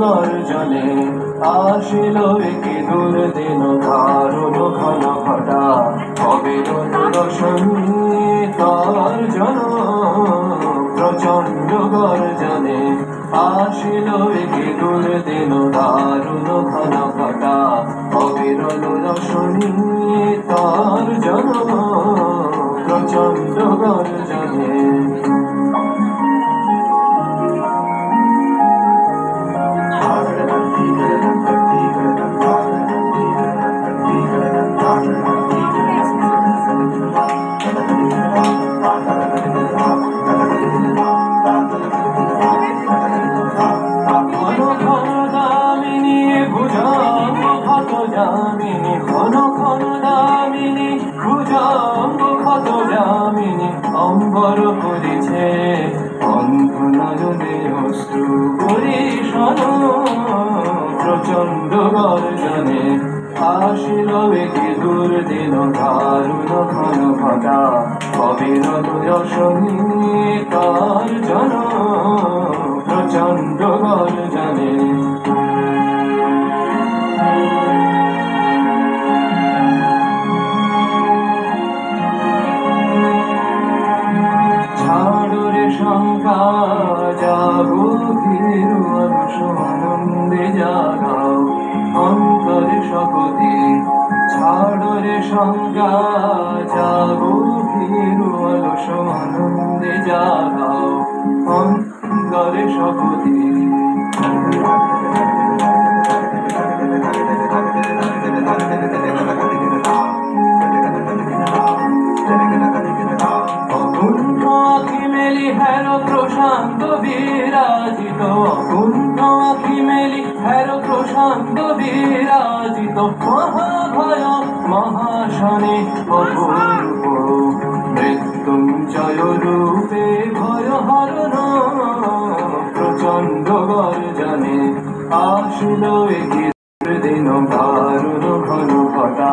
গর্জনে আসিল একে দূর দিন দারুণ ঘন ঘটা অবিরত দশমী তার জন প্রচণ্ড গর্জনে আসিল একে দূর দিন দারুণ ঘন ঘটা অবিরত দশমী তার জন প্রচণ্ড গর্জনে অম্বর করেছে অন্ধ নয়নে অশ্রু পরিশন প্রচণ্ড গর্জনে আসিল একে দূর দিন দারুণ ঘন ঘটা অবিরত রশনি তার জন প্রচণ্ড গর্জনে শঙ্কা যাবো ফিরু অংশ আনন্দে জাগাও অন্তরে শপথে ছাড়রে শঙ্কা যাবো ফিরু অলস আনন্দে জাগাও অন্তরে শপথে প্রশান্ত বিরাজিত অকুণ্ঠ আখি মেলি হের প্রশান্ত বিরাজিত মহাভয় মহাশনে অপূর্ব মৃত্যুঞ্জয় রূপে ভয় হরণ প্রচণ্ড গর্জনে আসিল একে দিন দারুণ ঘন ঘটা